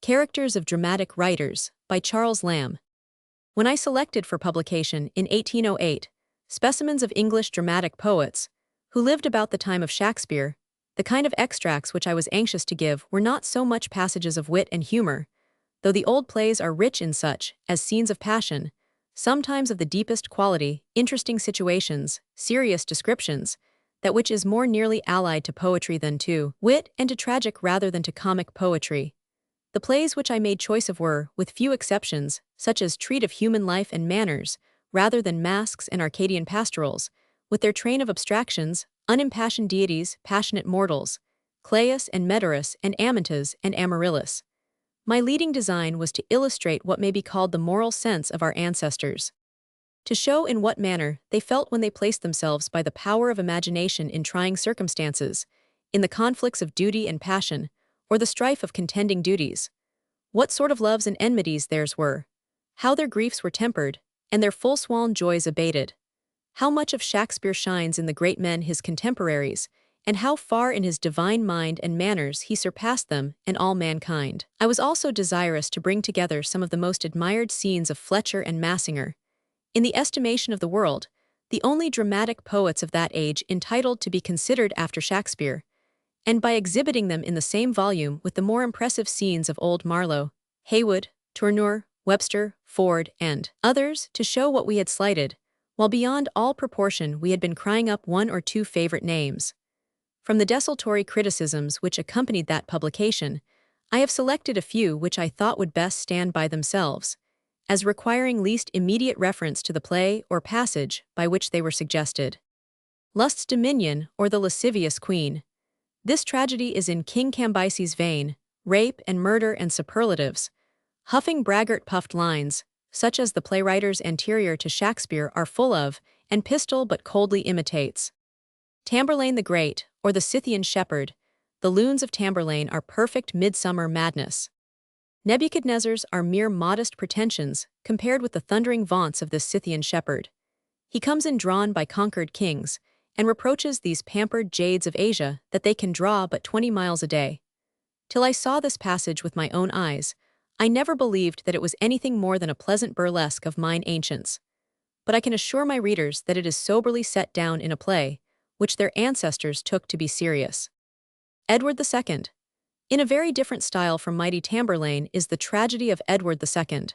Characters of Dramatic Writers by Charles Lamb. When I selected for publication in 1808 specimens of English dramatic poets who lived about the time of Shakespeare, the kind of extracts which I was anxious to give were not so much passages of wit and humor, though the old plays are rich in such, as scenes of passion, sometimes of the deepest quality, interesting situations, serious descriptions, that which is more nearly allied to poetry than to wit and to tragic rather than to comic poetry. The plays which I made choice of were, with few exceptions, such as treat of human life and manners, rather than masques and Arcadian pastorals, with their train of abstractions, unimpassioned deities, passionate mortals, Cleius and Medorus and Amyntas and Amaryllis. My leading design was to illustrate what may be called the moral sense of our ancestors, to show in what manner they felt when they placed themselves by the power of imagination in trying circumstances, in the conflicts of duty and passion, or the strife of contending duties, what sort of loves and enmities theirs were, how their griefs were tempered, and their full-sworn joys abated, how much of Shakespeare shines in the great men his contemporaries, and how far in his divine mind and manners he surpassed them and all mankind. I was also desirous to bring together some of the most admired scenes of Fletcher and Massinger, in the estimation of the world, the only dramatic poets of that age entitled to be considered after Shakespeare, and by exhibiting them in the same volume with the more impressive scenes of old Marlowe, Heywood, Tourneur, Webster, Ford, and others, to show what we had slighted, while beyond all proportion we had been crying up one or two favorite names. From the desultory criticisms which accompanied that publication, I have selected a few which I thought would best stand by themselves, as requiring least immediate reference to the play or passage by which they were suggested. Lust's Dominion, or the Lascivious Queen. This tragedy is in King Cambyses' vein, rape and murder and superlatives, huffing braggart puffed lines, such as the playwriters anterior to Shakespeare are full of, and Pistol but coldly imitates. Tamburlaine the Great, or the Scythian Shepherd. The loons of Tamburlaine are perfect midsummer madness. Nebuchadnezzar's are mere modest pretensions compared with the thundering vaunts of this Scythian shepherd. He comes in drawn by conquered kings, and reproaches these pampered jades of Asia that they can draw but 20 miles a day. Till I saw this passage with my own eyes, I never believed that it was anything more than a pleasant burlesque of mine ancients. But I can assure my readers that it is soberly set down in a play, which their ancestors took to be serious. Edward II. In a very different style from mighty Tamburlaine is the tragedy of Edward II.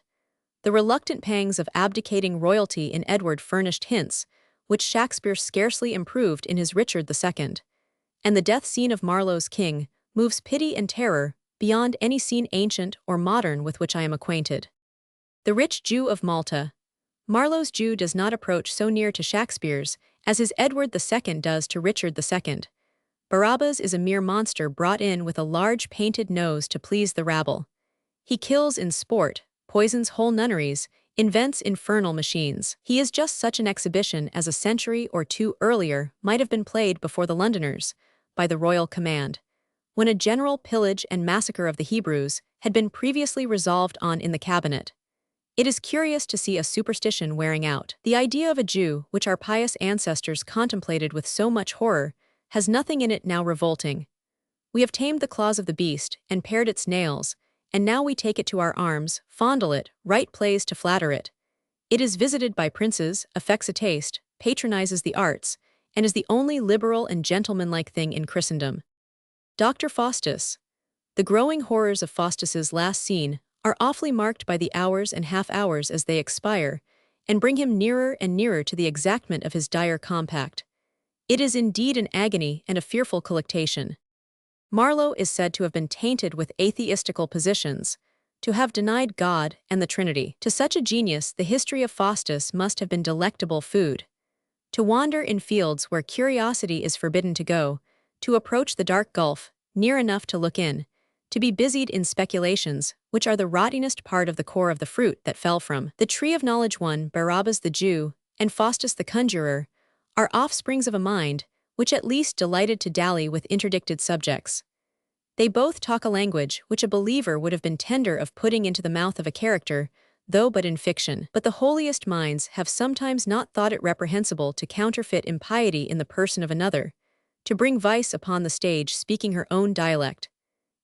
The reluctant pangs of abdicating royalty in Edward furnished hints, which Shakespeare scarcely improved in his Richard II, and the death scene of Marlowe's king moves pity and terror beyond any scene ancient or modern with which I am acquainted. The Rich Jew of Malta. Marlowe's Jew does not approach so near to Shakespeare's as his Edward II does to Richard II. Barabbas is a mere monster brought in with a large painted nose to please the rabble. He kills in sport, poisons whole nunneries, invents infernal machines. He is just such an exhibition as a century or two earlier might have been played before the Londoners, by the royal command, when a general pillage and massacre of the Hebrews had been previously resolved on in the cabinet. It is curious to see a superstition wearing out. The idea of a Jew, which our pious ancestors contemplated with so much horror, has nothing in it now revolting. We have tamed the claws of the beast and pared its nails, and now we take it to our arms, fondle it, write plays to flatter it. It is visited by princes, affects a taste, patronizes the arts, and is the only liberal and gentlemanlike thing in Christendom. Dr. Faustus. The growing horrors of Faustus's last scene are awfully marked by the hours and half-hours as they expire, and bring him nearer and nearer to the exactment of his dire compact. It is indeed an agony and a fearful colluctation. Marlowe is said to have been tainted with atheistical positions, to have denied God and the Trinity. To such a genius, the history of Faustus must have been delectable food. To wander in fields where curiosity is forbidden to go, to approach the dark gulf, near enough to look in, to be busied in speculations, which are the rottingest part of the core of the fruit that fell from the tree of knowledge. One, Barabbas the Jew, and Faustus the conjurer, are offsprings of a mind which at least delighted to dally with interdicted subjects. They both talk a language which a believer would have been tender of putting into the mouth of a character, though but in fiction. But the holiest minds have sometimes not thought it reprehensible to counterfeit impiety in the person of another, to bring vice upon the stage speaking her own dialect.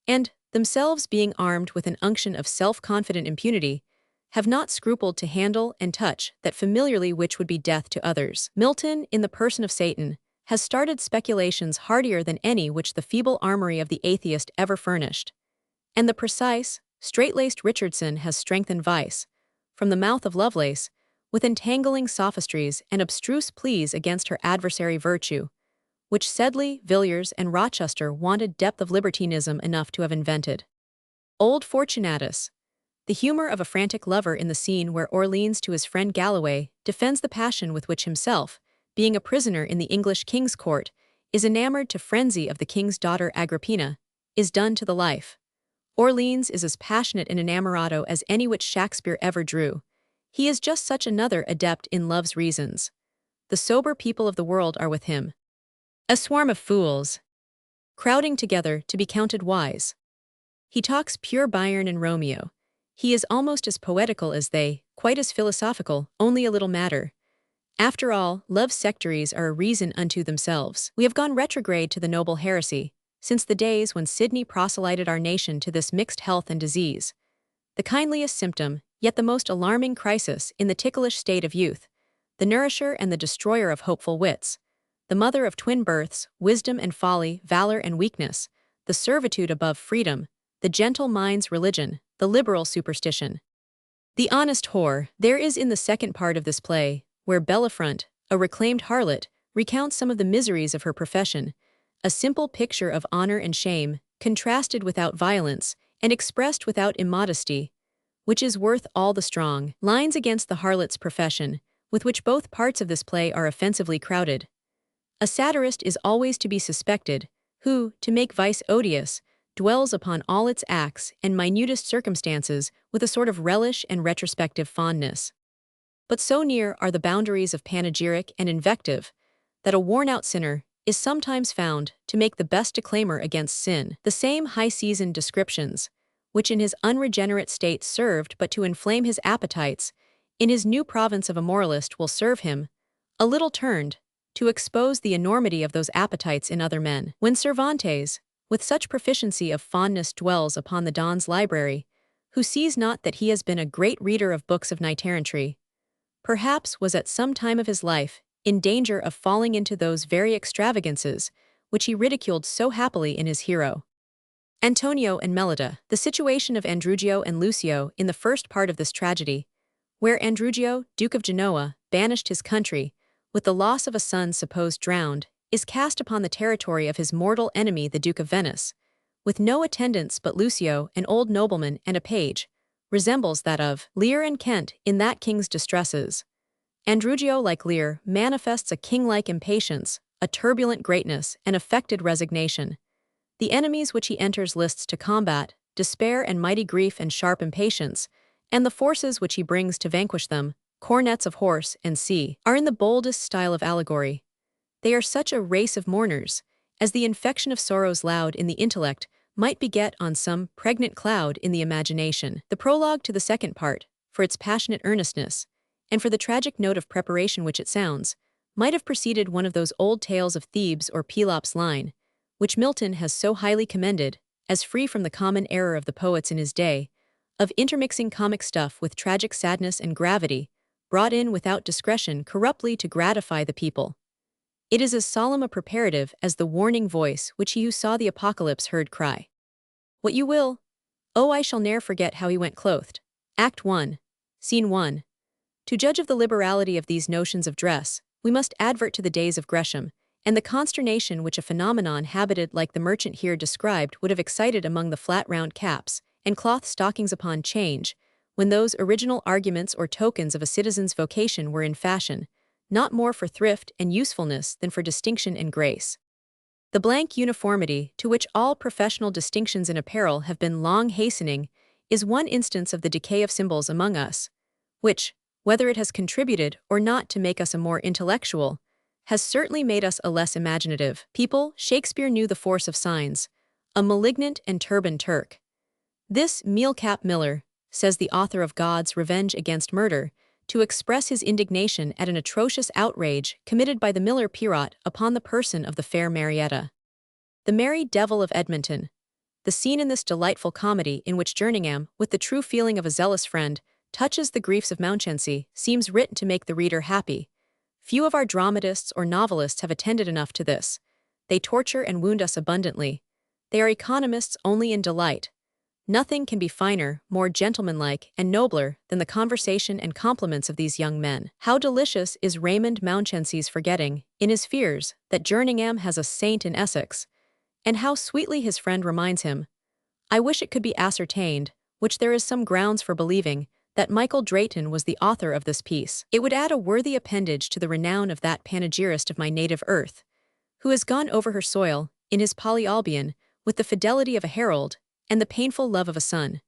And, themselves being armed with an unction of self-confident impunity, have not scrupled to handle and touch that familiarly which would be death to others. Milton, in the person of Satan, has started speculations hardier than any which the feeble armory of the atheist ever furnished. And the precise, straight-laced Richardson has strengthened vice, from the mouth of Lovelace, with entangling sophistries and abstruse pleas against her adversary virtue, which Sedley, Villiers, and Rochester wanted depth of libertinism enough to have invented. Old Fortunatus, the humor of a frantic lover in the scene where Orleans to his friend Galloway defends the passion with which himself, being a prisoner in the English king's court, is enamored to frenzy of the king's daughter Agrippina, is done to the life. Orleans is as passionate an enamorado as any which Shakespeare ever drew. He is just such another adept in love's reasons. The sober people of the world are with him. A swarm of fools, crowding together to be counted wise. He talks pure Byron and Romeo. He is almost as poetical as they, quite as philosophical, only a little madder. After all, love's sectaries are a reason unto themselves. We have gone retrograde to the noble heresy, since the days when Sidney proselyted our nation to this mixed health and disease. The kindliest symptom, yet the most alarming crisis in the ticklish state of youth, the nourisher and the destroyer of hopeful wits, the mother of twin births, wisdom and folly, valor and weakness, the servitude above freedom, the gentle mind's religion, the liberal superstition. The honest whore, there is in the second part of this play, where Belafront, a reclaimed harlot, recounts some of the miseries of her profession, a simple picture of honor and shame, contrasted without violence, and expressed without immodesty, which is worth all the strong lines against the harlot's profession, with which both parts of this play are offensively crowded. A satirist is always to be suspected, who, to make vice odious, dwells upon all its acts and minutest circumstances with a sort of relish and retrospective fondness. But so near are the boundaries of panegyric and invective that a worn-out sinner is sometimes found to make the best declaimer against sin. The same high-seasoned descriptions, which in his unregenerate state served but to inflame his appetites, in his new province of a moralist will serve him, a little turned, to expose the enormity of those appetites in other men. When Cervantes, with such proficiency of fondness dwells upon the Don's library, who sees not that he has been a great reader of books of knight-errantry, perhaps was at some time of his life in danger of falling into those very extravagances which he ridiculed so happily in his hero. Antonio and Melida. The situation of Andrugio and Lucio in the first part of this tragedy, where Andrugio, Duke of Genoa, banished his country, with the loss of a son supposed drowned, is cast upon the territory of his mortal enemy the Duke of Venice, with no attendants but Lucio, an old nobleman and a page, resembles that of Lear and Kent in that king's distresses. Andrugio, like Lear, manifests a king-like impatience, a turbulent greatness, and affected resignation. The enemies which he enters lists to combat, despair and mighty grief and sharp impatience, and the forces which he brings to vanquish them, cornets of horse and sea, are in the boldest style of allegory. They are such a race of mourners, as the infection of sorrows loud in the intellect might beget on some pregnant cloud in the imagination. The prologue to the second part, for its passionate earnestness, and for the tragic note of preparation which it sounds, might have preceded one of those old tales of Thebes or Pelops' line, which Milton has so highly commended, as free from the common error of the poets in his day, of intermixing comic stuff with tragic sadness and gravity, brought in without discretion corruptly to gratify the people. It is as solemn a preparative as the warning voice which he who saw the apocalypse heard cry, "What you will? Oh, I shall ne'er forget how he went clothed." Act 1, Scene 1. To judge of the liberality of these notions of dress, we must advert to the days of Gresham, and the consternation which a phenomenon habited like the merchant here described would have excited among the flat round caps and cloth stockings upon 'Change, when those original arguments or tokens of a citizen's vocation were in fashion, not more for thrift and usefulness than for distinction and grace. The blank uniformity, to which all professional distinctions in apparel have been long hastening, is one instance of the decay of symbols among us, which, whether it has contributed or not to make us a more intellectual, has certainly made us a less imaginative people. Shakespeare knew the force of signs, a malignant and turbaned Turk. This meal-cap miller, says the author of God's Revenge Against Murder, to express his indignation at an atrocious outrage committed by the miller Pierrot upon the person of the fair Marietta. The merry devil of Edmonton, The scene in this delightful comedy in which Jerningham, with the true feeling of a zealous friend, touches the griefs of Mounchensey, seems written to make the reader happy. Few of our dramatists or novelists have attended enough to this. They torture and wound us abundantly. They are economists only in delight. Nothing can be finer, more gentlemanlike, and nobler than the conversation and compliments of these young men. How delicious is Raymond Mounchensey's forgetting, in his fears, that Jerningham has a saint in Essex, and how sweetly his friend reminds him, I wish it could be ascertained, which there is some grounds for believing, that Michael Drayton was the author of this piece. It would add a worthy appendage to the renown of that panegyrist of my native earth, who has gone over her soil, in his Polyolbion, with the fidelity of a herald, and the painful love of a son,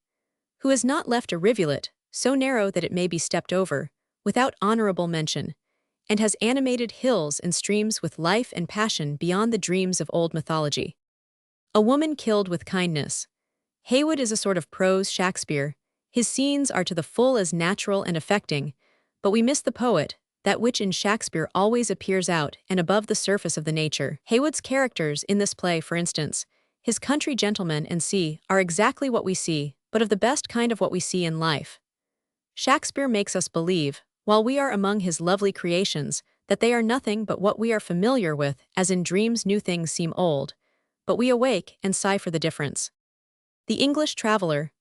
who has not left a rivulet, so narrow that it may be stepped over, without honorable mention, and has animated hills and streams with life and passion beyond the dreams of old mythology. A woman killed with kindness. Heywood is a sort of prose Shakespeare. His scenes are to the full as natural and affecting, but we miss the poet, that which in Shakespeare always appears out and above the surface of the nature. Heywood's characters in this play, for instance, his country gentleman and sea, are exactly what we see, but of the best kind of what we see in life. Shakespeare makes us believe, while we are among his lovely creations, that they are nothing but what we are familiar with, as in dreams new things seem old, but we awake and sigh for the difference. The English Traveller.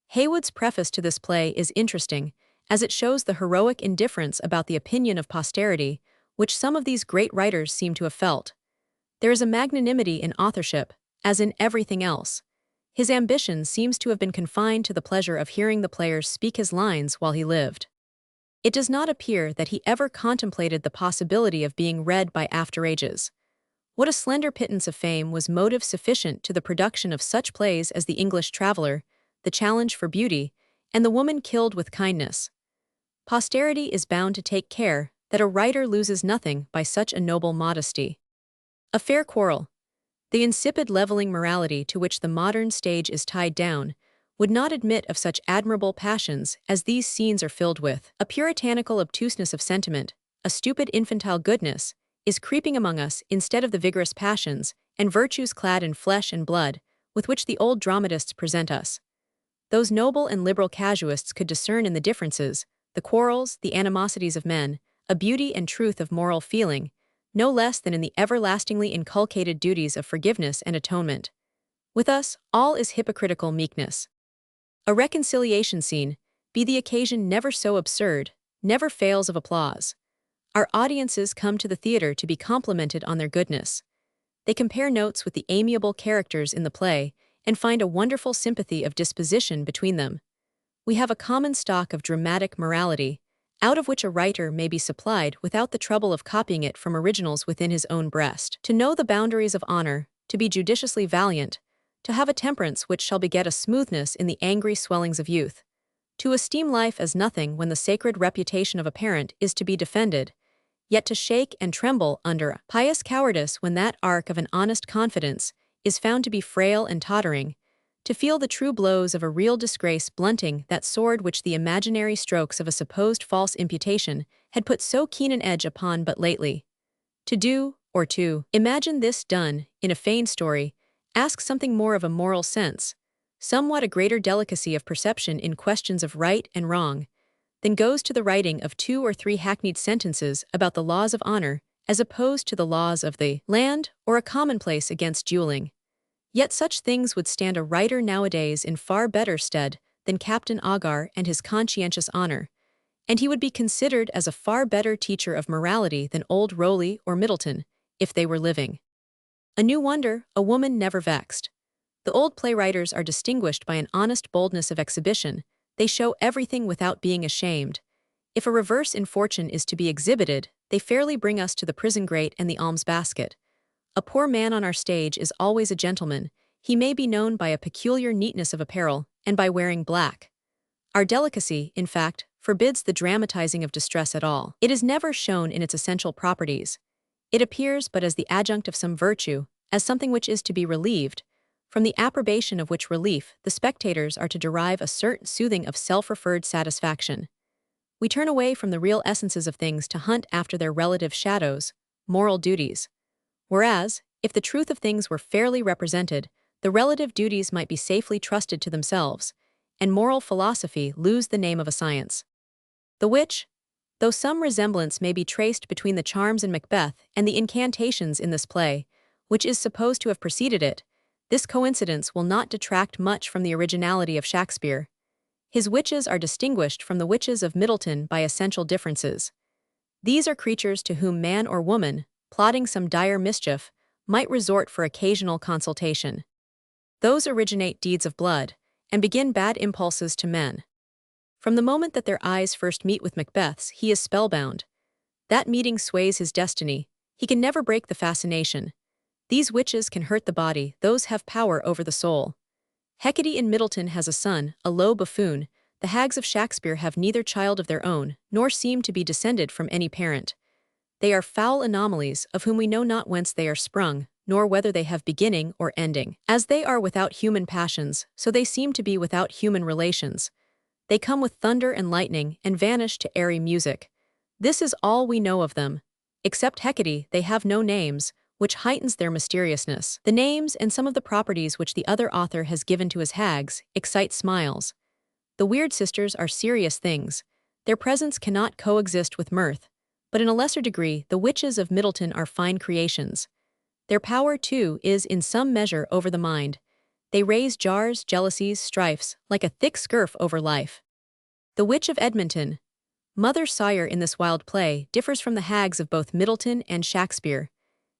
Heywood's preface to this play is interesting, as it shows the heroic indifference about the opinion of posterity, which some of these great writers seem to have felt. There is a magnanimity in authorship, as in everything else. His ambition seems to have been confined to the pleasure of hearing the players speak his lines while he lived. It does not appear that he ever contemplated the possibility of being read by after ages. What a slender pittance of fame was motive sufficient to the production of such plays as The English Traveller, The Challenge for Beauty, and The Woman Killed with Kindness. Posterity is bound to take care that a writer loses nothing by such a noble modesty. A Fair Quarrel. The insipid leveling morality to which the modern stage is tied down would not admit of such admirable passions as these scenes are filled with. A puritanical obtuseness of sentiment, a stupid infantile goodness, is creeping among us instead of the vigorous passions and virtues clad in flesh and blood with which the old dramatists present us. Those noble and liberal casuists could discern in the differences, the quarrels, the animosities of men, a beauty and truth of moral feeling, no less than in the everlastingly inculcated duties of forgiveness and atonement. With us, all is hypocritical meekness. A reconciliation scene, be the occasion never so absurd, never fails of applause. Our audiences come to the theater to be complimented on their goodness. They compare notes with the amiable characters in the play and find a wonderful sympathy of disposition between them. We have a common stock of dramatic morality, out of which a writer may be supplied without the trouble of copying it from originals within his own breast. To know the boundaries of honor, to be judiciously valiant, to have a temperance which shall beget a smoothness in the angry swellings of youth, to esteem life as nothing when the sacred reputation of a parent is to be defended, yet to shake and tremble under pious cowardice when that ark of an honest confidence is found to be frail and tottering, to feel the true blows of a real disgrace blunting that sword which the imaginary strokes of a supposed false imputation had put so keen an edge upon but lately. To do, or to imagine this done, in a feigned story, asks something more of a moral sense, somewhat a greater delicacy of perception in questions of right and wrong, than goes to the writing of 2 or 3 hackneyed sentences about the laws of honor as opposed to the laws of the land or a commonplace against dueling. Yet such things would stand a writer nowadays in far better stead than Captain Agar and his conscientious honor, and he would be considered as a far better teacher of morality than old Rowley or Middleton, if they were living. A new wonder, a woman never vexed. The old playwriters are distinguished by an honest boldness of exhibition. They show everything without being ashamed. If a reverse in fortune is to be exhibited, they fairly bring us to the prison grate and the alms basket. A poor man on our stage is always a gentleman. He may be known by a peculiar neatness of apparel and by wearing black. Our delicacy, in fact, forbids the dramatizing of distress at all. It is never shown in its essential properties. It appears but as the adjunct of some virtue, as something which is to be relieved, from the approbation of which relief the spectators are to derive a certain soothing of self-referred satisfaction. We turn away from the real essences of things to hunt after their relative shadows, moral duties. Whereas, if the truth of things were fairly represented, the relative duties might be safely trusted to themselves, and moral philosophy lose the name of a science. The witch, though some resemblance may be traced between the charms in Macbeth and the incantations in this play, which is supposed to have preceded it, this coincidence will not detract much from the originality of Shakespeare. His witches are distinguished from the witches of Middleton by essential differences. These are creatures to whom man or woman, plotting some dire mischief, might resort for occasional consultation. Those originate deeds of blood, and begin bad impulses to men. From the moment that their eyes first meet with Macbeth's, he is spellbound. That meeting sways his destiny. He can never break the fascination. These witches can hurt the body, those have power over the soul. Hecate in Middleton has a son, a low buffoon. The hags of Shakespeare have neither child of their own, nor seem to be descended from any parent. They are foul anomalies, of whom we know not whence they are sprung, nor whether they have beginning or ending. As they are without human passions, so they seem to be without human relations. They come with thunder and lightning, and vanish to airy music. This is all we know of them. Except Hecate, they have no names, which heightens their mysteriousness. The names and some of the properties which the other author has given to his hags excite smiles. The weird sisters are serious things. Their presence cannot coexist with mirth, but in a lesser degree, the witches of Middleton are fine creations. Their power, too, is in some measure over the mind. They raise jars, jealousies, strifes, like a thick scurf over life. The Witch of Edmonton, Mother Sire in this wild play, differs from the hags of both Middleton and Shakespeare.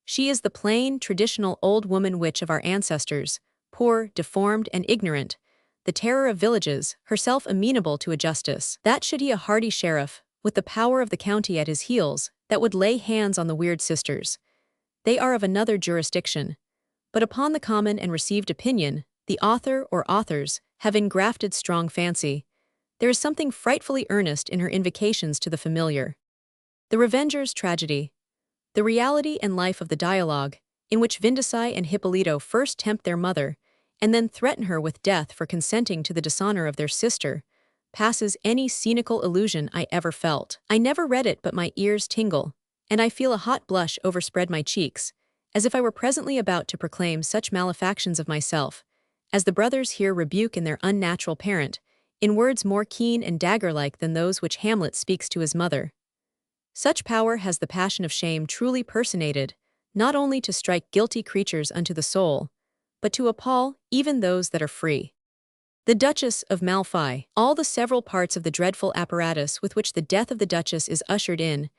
She is the plain, traditional old woman witch of our ancestors, poor, deformed, and ignorant, the terror of villages, herself amenable to a justice. That should he a hardy sheriff, with the power of the county at his heels, that would lay hands on the weird sisters. They are of another jurisdiction. But upon the common and received opinion, the author or authors have engrafted strong fancy. There is something frightfully earnest in her invocations to the familiar. The Revenger's Tragedy. The reality and life of the dialogue, in which Vindice and Hippolito first tempt their mother, and then threaten her with death for consenting to the dishonor of their sister, passes any scenical illusion I ever felt. I never read it, but my ears tingle, and I feel a hot blush overspread my cheeks, as if I were presently about to proclaim such malefactions of myself, as the brothers here rebuke in their unnatural parent, in words more keen and dagger-like than those which Hamlet speaks to his mother. Such power has the passion of shame truly personated, not only to strike guilty creatures unto the soul, but to appall even those that are free. The Duchess of Malfi. All the several parts of the dreadful apparatus with which the death of the Duchess is ushered in,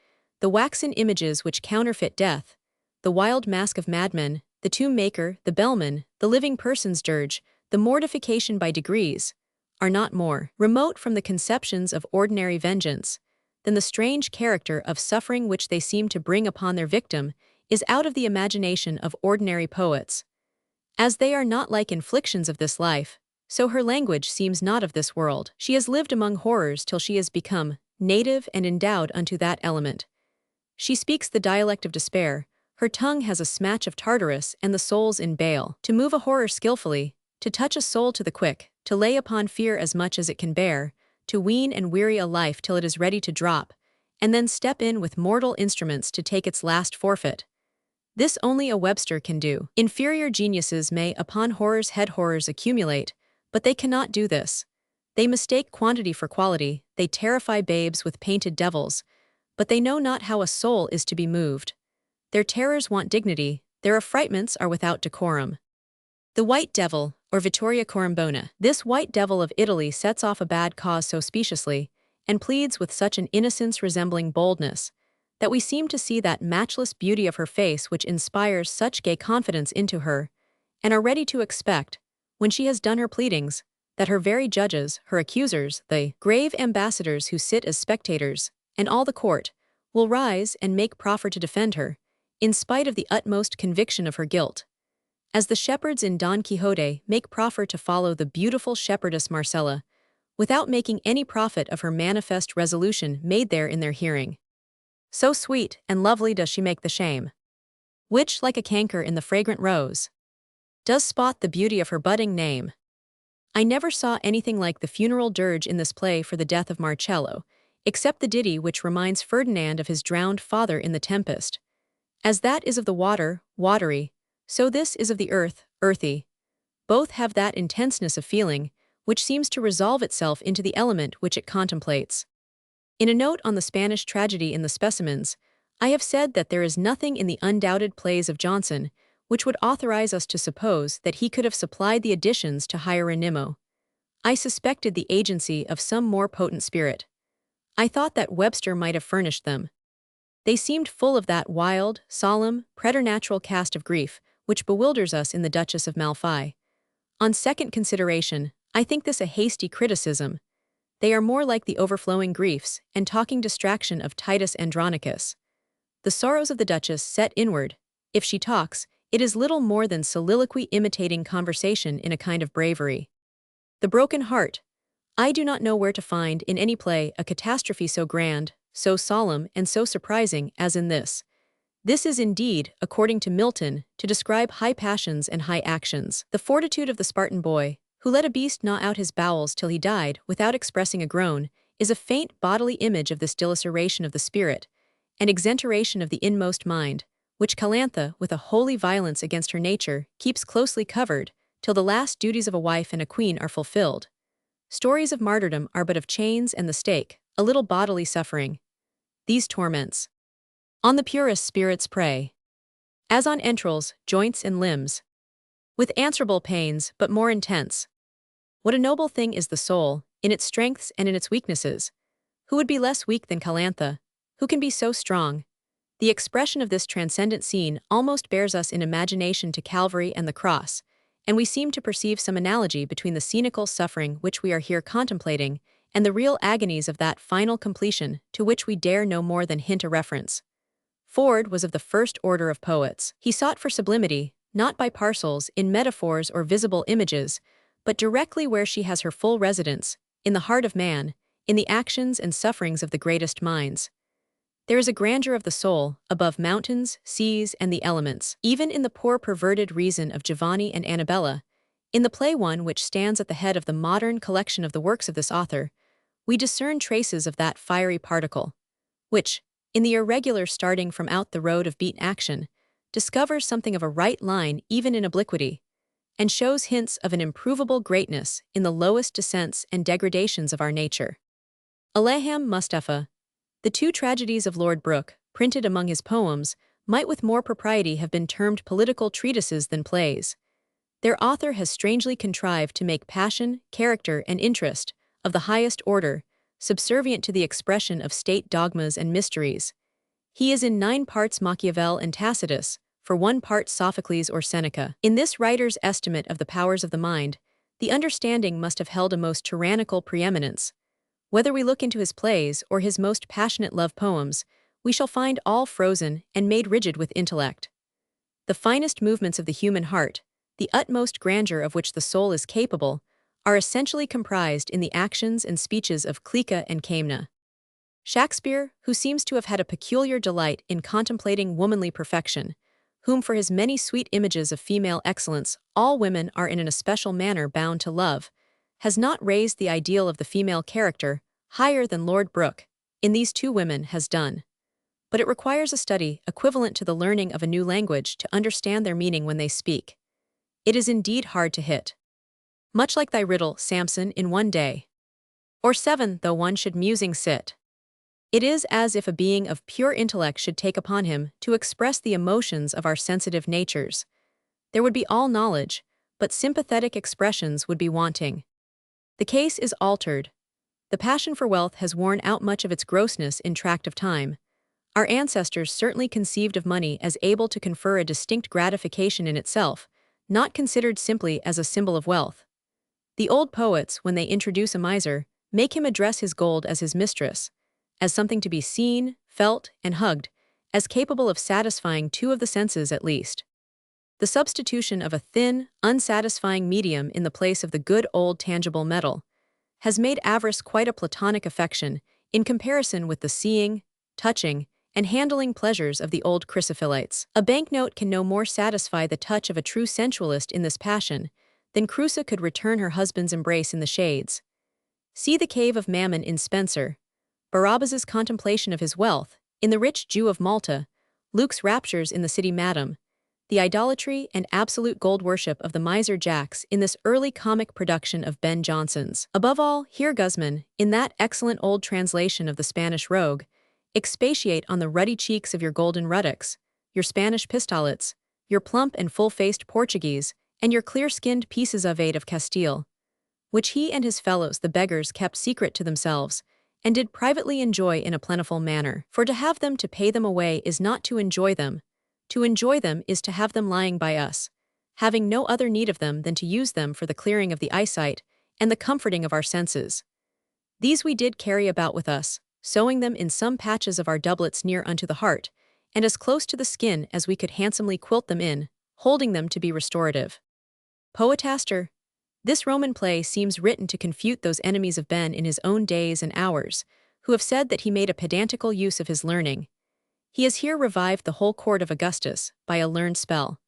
the waxen images which counterfeit death, the wild mask of madmen, the tomb maker, the bellman, the living person's dirge, the mortification by degrees, are not more remote from the conceptions of ordinary vengeance than the strange character of suffering which they seem to bring upon their victim is out of the imagination of ordinary poets. As they are not like inflictions of this life, so her language seems not of this world. She has lived among horrors till she has become native and endowed unto that element. She speaks the dialect of despair. Her tongue has a smatch of Tartarus and the soul's in bale. To move a horror skillfully, to touch a soul to the quick, to lay upon fear as much as it can bear, to wean and weary a life till it is ready to drop, and then step in with mortal instruments to take its last forfeit. This only a Webster can do. Inferior geniuses may upon horror's head horrors accumulate, but they cannot do this. They mistake quantity for quality, they terrify babes with painted devils, but they know not how a soul is to be moved. Their terrors want dignity, their affrightments are without decorum. The White Devil, or Vittoria Corombona. This White Devil of Italy sets off a bad cause so speciously, and pleads with such an innocence resembling boldness, that we seem to see that matchless beauty of her face which inspires such gay confidence into her, and are ready to expect, when she has done her pleadings, that her very judges, her accusers, the grave ambassadors who sit as spectators, and all the court, will rise and make proffer to defend her, in spite of the utmost conviction of her guilt. As the shepherds in Don Quixote make proffer to follow the beautiful shepherdess Marcella, without making any profit of her manifest resolution made there in their hearing. So sweet and lovely does she make the shame, which, like a canker in the fragrant rose, does spot the beauty of her budding name. I never saw anything like the funeral dirge in this play for the death of Marcello, except the ditty which reminds Ferdinand of his drowned father in The Tempest. As that is of the water, watery, so this is of the earth, earthy. both have that intenseness of feeling, which seems to resolve itself into the element which it contemplates. In a note on the Spanish tragedy in the Specimens, I have said that there is nothing in the undoubted plays of Jonson which would authorize us to suppose that he could have supplied the additions to Hieronimo. I suspected the agency of some more potent spirit. I thought that Webster might have furnished them. They seemed full of that wild, solemn, preternatural cast of grief which bewilders us in the Duchess of Malfi. On second consideration, I think this a hasty criticism. They are more like the overflowing griefs and talking distraction of Titus Andronicus. The sorrows of the Duchess set inward. If she talks, it is little more than soliloquy imitating conversation in a kind of bravery. The broken heart. I do not know where to find in any play a catastrophe so grand, so solemn, and so surprising as in this. This is indeed, according to Milton, to describe high passions and high actions. The fortitude of the Spartan boy, who let a beast gnaw out his bowels till he died without expressing a groan, is a faint bodily image of this dilaceration of the spirit, and exenteration of the inmost mind, which Calantha, with a holy violence against her nature, keeps closely covered, till the last duties of a wife and a queen are fulfilled. Stories of martyrdom are but of chains and the stake, a little bodily suffering. These torments. On the purest spirits prey, as on entrails, joints and limbs, with answerable pains, but more intense. What a noble thing is the soul, in its strengths and in its weaknesses! Who would be less weak than Calantha? Who can be so strong? The expression of this transcendent scene almost bears us in imagination to Calvary and the cross, and we seem to perceive some analogy between the scenical suffering which we are here contemplating and the real agonies of that final completion to which we dare no more than hint a reference. Ford was of the first order of poets. He sought for sublimity, not by parcels, in metaphors or visible images, but directly where she has her full residence, in the heart of man, in the actions and sufferings of the greatest minds. There is a grandeur of the soul, above mountains, seas, and the elements, even in the poor perverted reason of Giovanni and Annabella. In the play one which stands at the head of the modern collection of the works of this author, we discern traces of that fiery particle, which, in the irregular starting from out the road of beaten action, discovers something of a right line even in obliquity, and shows hints of an improvable greatness in the lowest descents and degradations of our nature. Aleham Mustafa. The two tragedies of Lord Brooke, printed among his poems, might with more propriety have been termed political treatises than plays. Their author has strangely contrived to make passion, character, and interest, of the highest order, subservient to the expression of state dogmas and mysteries. He is in 9 parts Machiavel and Tacitus, for 1 part Sophocles or Seneca. In this writer's estimate of the powers of the mind, the understanding must have held a most tyrannical preeminence. Whether we look into his plays or his most passionate love poems, we shall find all frozen and made rigid with intellect. The finest movements of the human heart, the utmost grandeur of which the soul is capable, are essentially comprised in the actions and speeches of Clica and Camna. Shakespeare, who seems to have had a peculiar delight in contemplating womanly perfection, whom for his many sweet images of female excellence all women are in an especial manner bound to love, has not raised the ideal of the female character higher than Lord Brooke, in these 2 women, has done. But it requires a study equivalent to the learning of a new language to understand their meaning when they speak. It is indeed hard to hit. Much like thy riddle, Samson, in one day, or 7, though one should musing sit. It is as if a being of pure intellect should take upon him to express the emotions of our sensitive natures. There would be all knowledge, but sympathetic expressions would be wanting. The case is altered. The passion for wealth has worn out much of its grossness in tract of time. Our ancestors certainly conceived of money as able to confer a distinct gratification in itself, not considered simply as a symbol of wealth. The old poets, when they introduce a miser, make him address his gold as his mistress, as something to be seen, felt, and hugged, as capable of satisfying 2 of the senses at least. The substitution of a thin, unsatisfying medium in the place of the good old tangible metal has made avarice quite a platonic affection in comparison with the seeing, touching, and handling pleasures of the old chrysophylites. A banknote can no more satisfy the touch of a true sensualist in this passion than Crusa could return her husband's embrace in the shades. See the cave of Mammon in Spenser, Barabbas's contemplation of his wealth, in the rich Jew of Malta, Luke's raptures in the city Madam. the idolatry and absolute gold worship of the miser Jacks in this early comic production of Ben Jonson's. Above all, hear Guzman, in that excellent old translation of the Spanish rogue, expatiate on the ruddy cheeks of your golden ruddocks, your Spanish pistolets, your plump and full-faced Portuguese, and your clear-skinned pieces of eight of Castile, which he and his fellows the beggars kept secret to themselves, and did privately enjoy in a plentiful manner. For to have them to pay them away is not to enjoy them. To enjoy them is to have them lying by us, having no other need of them than to use them for the clearing of the eyesight and the comforting of our senses. These we did carry about with us, sewing them in some patches of our doublets near unto the heart, and as close to the skin as we could handsomely quilt them in, holding them to be restorative. Poetaster. This Roman play seems written to confute those enemies of Ben in his own days and hours, who have said that he made a pedantical use of his learning. He has here revived the whole court of Augustus by a learned spell.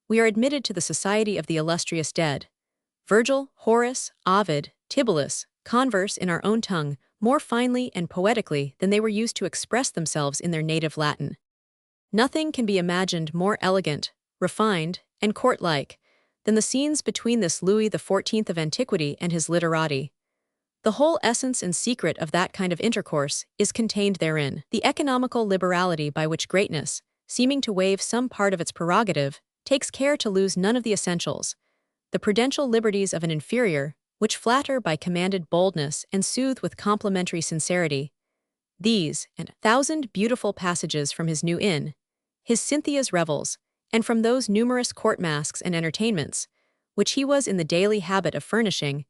We are admitted to the society of the illustrious dead. Virgil, Horace, Ovid, Tibullus converse in our own tongue more finely and poetically than they were used to express themselves in their native Latin. Nothing can be imagined more elegant, refined, and court-like than the scenes between this Louis XIV of antiquity and his literati. The whole essence and secret of that kind of intercourse is contained therein. The economical liberality by which greatness, seeming to waive some part of its prerogative, takes care to lose none of the essentials. The prudential liberties of an inferior, which flatter by commanded boldness and soothe with complimentary sincerity. These, and 1,000 beautiful passages from his new inn, his Cynthia's revels, and from those numerous court masques and entertainments, which he was in the daily habit of furnishing,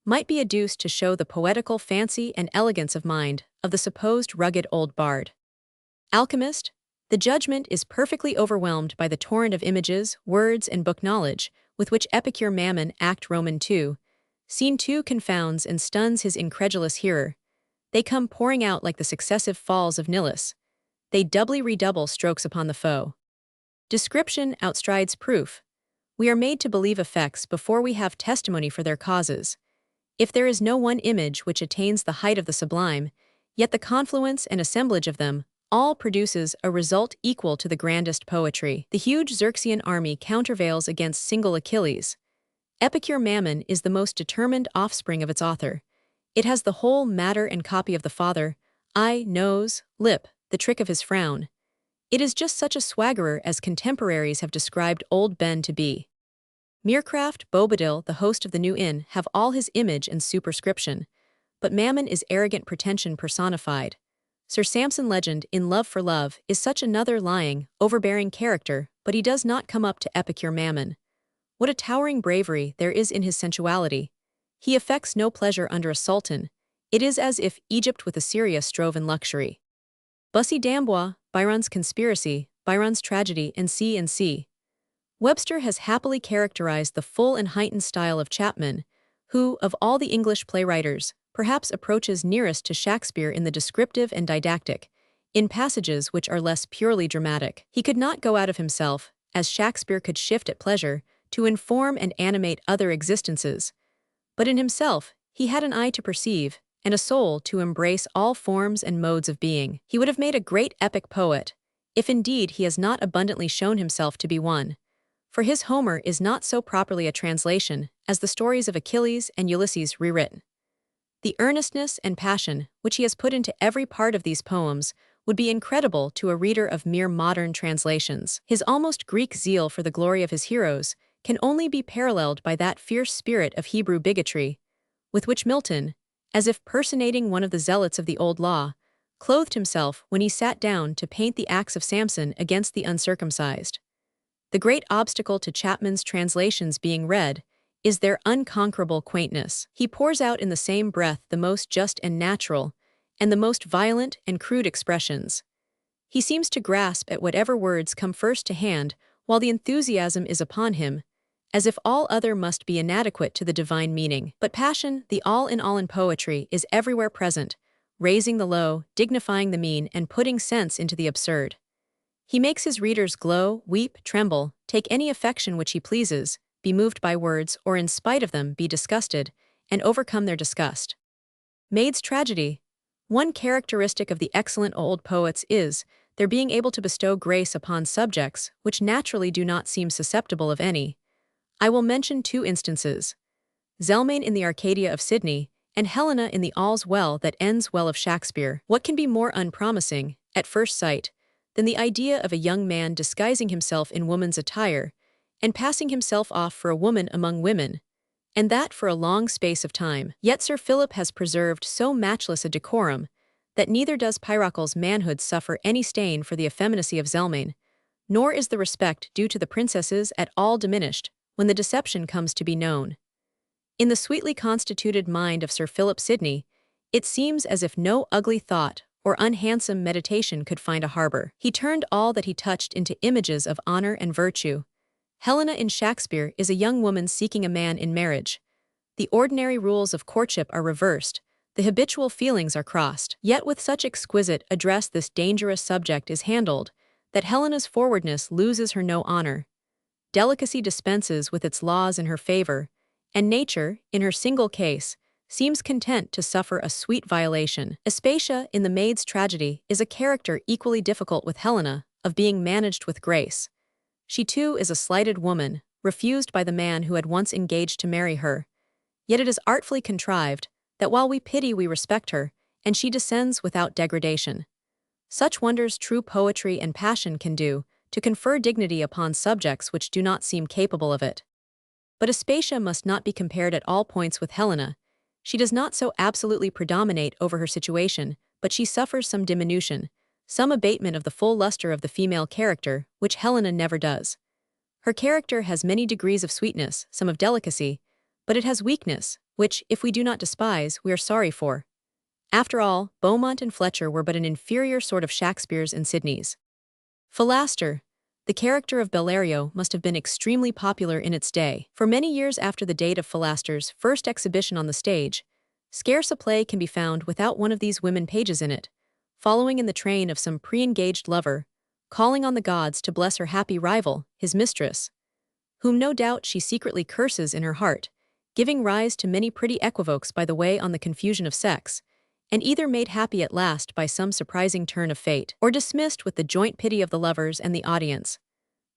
might be adduced to show the poetical fancy and elegance of mind of the supposed rugged old bard. Alchemist. The judgment is perfectly overwhelmed by the torrent of images, words, and book knowledge with which Epicure Mammon Act Roman 2, Scene 2 confounds and stuns his incredulous hearer. They come pouring out like the successive falls of Nilus. They doubly redouble strokes upon the foe. Description outstrides proof. We are made to believe effects before we have testimony for their causes. If there is no one image which attains the height of the sublime, yet the confluence and assemblage of them all produces a result equal to the grandest poetry. The huge Xerxean army countervails against single Achilles. Epicure Mammon is the most determined offspring of its author. It has the whole matter and copy of the father, eye, nose, lip, the trick of his frown. It is just such a swaggerer as contemporaries have described old Ben to be. Meercraft, Bobadil, the host of the New Inn, have all his image and superscription, but Mammon is arrogant pretension personified. Sir Samson Legend, in Love for Love, is such another lying, overbearing character, but he does not come up to Epicure Mammon. What a towering bravery there is in his sensuality. He affects no pleasure under a sultan. It is as if Egypt with Assyria strove in luxury. Bussy d'Amboise, Byron's Conspiracy, Byron's Tragedy, and C. Webster has happily characterized the full and heightened style of Chapman, who, of all the English playwriters, perhaps approaches nearest to Shakespeare in the descriptive and didactic, in passages which are less purely dramatic. He could not go out of himself, as Shakespeare could shift at pleasure, to inform and animate other existences. But in himself, he had an eye to perceive, and a soul to embrace all forms and modes of being. He would have made a great epic poet, if indeed he has not abundantly shown himself to be one. For his Homer is not so properly a translation as the stories of Achilles and Ulysses rewritten. The earnestness and passion which he has put into every part of these poems would be incredible to a reader of mere modern translations. His almost Greek zeal for the glory of his heroes can only be paralleled by that fierce spirit of Hebrew bigotry, with which Milton, as if personating one of the zealots of the old law, clothed himself when he sat down to paint the acts of Samson against the uncircumcised. The great obstacle to Chapman's translations being read is their unconquerable quaintness. He pours out in the same breath the most just and natural, and the most violent and crude expressions. He seems to grasp at whatever words come first to hand while the enthusiasm is upon him, as if all other must be inadequate to the divine meaning. But passion, the all in poetry, is everywhere present, raising the low, dignifying the mean, and putting sense into the absurd. He makes his readers glow, weep, tremble, take any affection which he pleases, be moved by words, or in spite of them be disgusted, and overcome their disgust. Maid's Tragedy. One characteristic of the excellent old poets is their being able to bestow grace upon subjects which naturally do not seem susceptible of any. I will mention two instances: Zelmane in the Arcadia of Sidney, and Helena in the All's Well That Ends Well of Shakespeare. What can be more unpromising, at first sight, than the idea of a young man disguising himself in woman's attire and passing himself off for a woman among women, and that for a long space of time? Yet Sir Philip has preserved so matchless a decorum that neither does Pyrocles' manhood suffer any stain for the effeminacy of Zelmane, nor is the respect due to the princesses at all diminished when the deception comes to be known. In the sweetly constituted mind of Sir Philip Sidney, it seems as if no ugly thought or unhandsome meditation could find a harbor. He turned all that he touched into images of honor and virtue. Helena in Shakespeare is a young woman seeking a man in marriage. The ordinary rules of courtship are reversed, the habitual feelings are crossed. Yet with such exquisite address this dangerous subject is handled, that Helena's forwardness loses her no honor. Delicacy dispenses with its laws in her favor, and nature, in her single case, seems content to suffer a sweet violation. Aspasia in The Maid's Tragedy is a character equally difficult with Helena, of being managed with grace. She too is a slighted woman, refused by the man who had once engaged to marry her. Yet it is artfully contrived that while we pity we respect her, and she descends without degradation. Such wonders true poetry and passion can do, to confer dignity upon subjects which do not seem capable of it. But Aspasia must not be compared at all points with Helena. She does not so absolutely predominate over her situation, but she suffers some diminution, some abatement of the full luster of the female character, which Helena never does. Her character has many degrees of sweetness, some of delicacy, but it has weakness, which, if we do not despise, we are sorry for. After all, Beaumont and Fletcher were but an inferior sort of Shakespeare's and Sidney's. Philaster, the character of Bellario, must have been extremely popular in its day. For many years after the date of Philaster's first exhibition on the stage, scarce a play can be found without one of these women pages in it, following in the train of some pre-engaged lover, calling on the gods to bless her happy rival, his mistress, whom no doubt she secretly curses in her heart, giving rise to many pretty equivokes by the way on the confusion of sex, and either made happy at last by some surprising turn of fate, or dismissed with the joint pity of the lovers and the audience.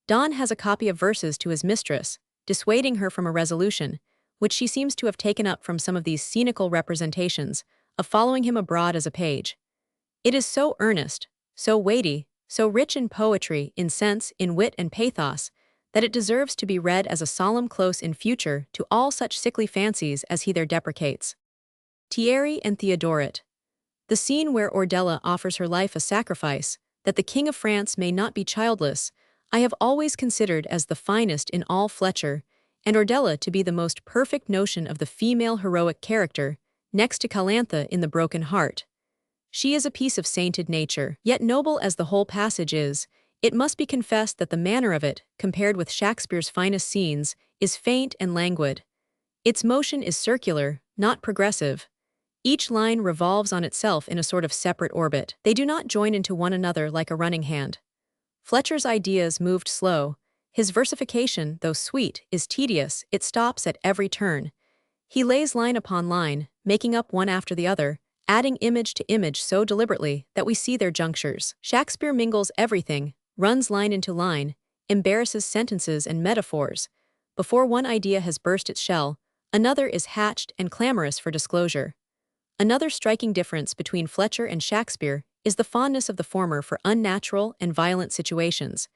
Don has a copy of verses to his mistress, dissuading her from a resolution, which she seems to have taken up from some of these scenical representations, of following him abroad as a page. It is so earnest, so weighty, so rich in poetry, in sense, in wit and pathos, that it deserves to be read as a solemn close in future to all such sickly fancies as he there deprecates. Thierry and Theodoret. The scene where Ordella offers her life a sacrifice, that the King of France may not be childless, I have always considered as the finest in all Fletcher, and Ordella to be the most perfect notion of the female heroic character, next to Calantha in The Broken Heart. She is a piece of sainted nature, yet noble as the whole passage is, it must be confessed that the manner of it, compared with Shakespeare's finest scenes, is faint and languid. Its motion is circular, not progressive. Each line revolves on itself in a sort of separate orbit. They do not join into one another like a running hand. Fletcher's ideas moved slow. His versification, though sweet, is tedious, it stops at every turn. He lays line upon line, making up one after the other, adding image to image so deliberately that we see their junctures. Shakespeare mingles everything, runs line into line, embarrasses sentences and metaphors. Before one idea has burst its shell, another is hatched and clamorous for disclosure. Another striking difference between Fletcher and Shakespeare is the fondness of the former for unnatural and violent situations.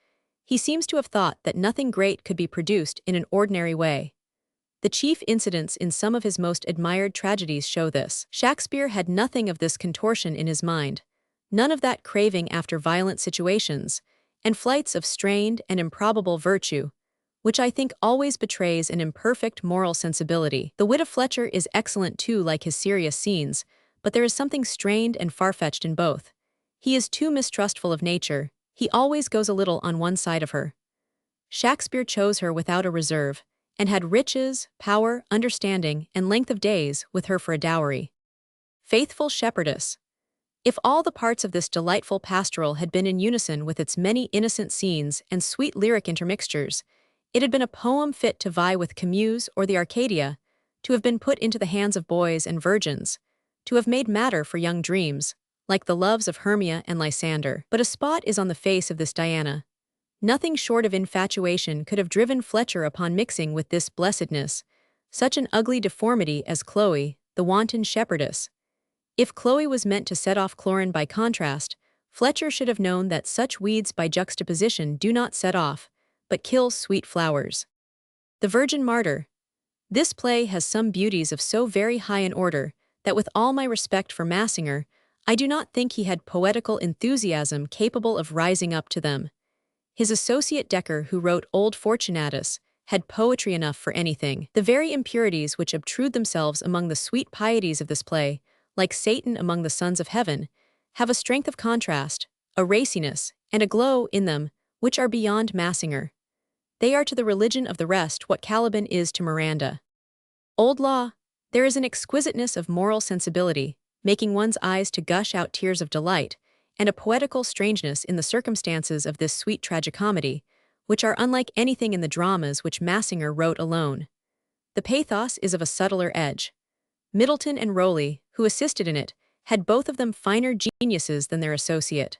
He seems to have thought that nothing great could be produced in an ordinary way. The chief incidents in some of his most admired tragedies show this. Shakespeare had nothing of this contortion in his mind, none of that craving after violent situations, and flights of strained and improbable virtue, which I think always betrays an imperfect moral sensibility. The wit of Fletcher is excellent too, like his serious scenes, but there is something strained and far-fetched in both. He is too mistrustful of nature, he always goes a little on one side of her. Shakespeare chose her without a reserve, and had riches, power, understanding, and length of days with her for a dowry. Faithful shepherdess. If all the parts of this delightful pastoral had been in unison with its many innocent scenes and sweet lyric intermixtures, it had been a poem fit to vie with Camus or the Arcadia, to have been put into the hands of boys and virgins, to have made matter for young dreams, like the loves of Hermia and Lysander. But a spot is on the face of this Diana. Nothing short of infatuation could have driven Fletcher upon mixing with this blessedness, such an ugly deformity as Chloe, the wanton shepherdess. If Chloe was meant to set off Clorin by contrast, Fletcher should have known that such weeds by juxtaposition do not set off, but kill sweet flowers. The Virgin Martyr. This play has some beauties of so very high an order that with all my respect for Massinger, I do not think he had poetical enthusiasm capable of rising up to them. His associate Decker, who wrote Old Fortunatus, had poetry enough for anything. The very impurities which obtrude themselves among the sweet pieties of this play, like Satan among the sons of heaven, have a strength of contrast, a raciness, and a glow in them which are beyond Massinger. They are to the religion of the rest what Caliban is to Miranda. Old Law, there is an exquisiteness of moral sensibility, making one's eyes to gush out tears of delight, and a poetical strangeness in the circumstances of this sweet tragicomedy, which are unlike anything in the dramas which Massinger wrote alone. The pathos is of a subtler edge. Middleton and Rowley, who assisted in it, had both of them finer geniuses than their associate.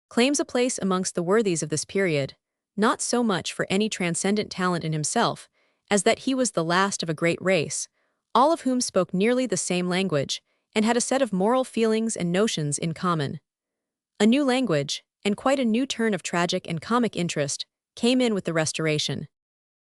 Claims a place amongst the worthies of this period, not so much for any transcendent talent in himself, as that he was the last of a great race, all of whom spoke nearly the same language, and had a set of moral feelings and notions in common. A new language, and quite a new turn of tragic and comic interest, came in with the Restoration.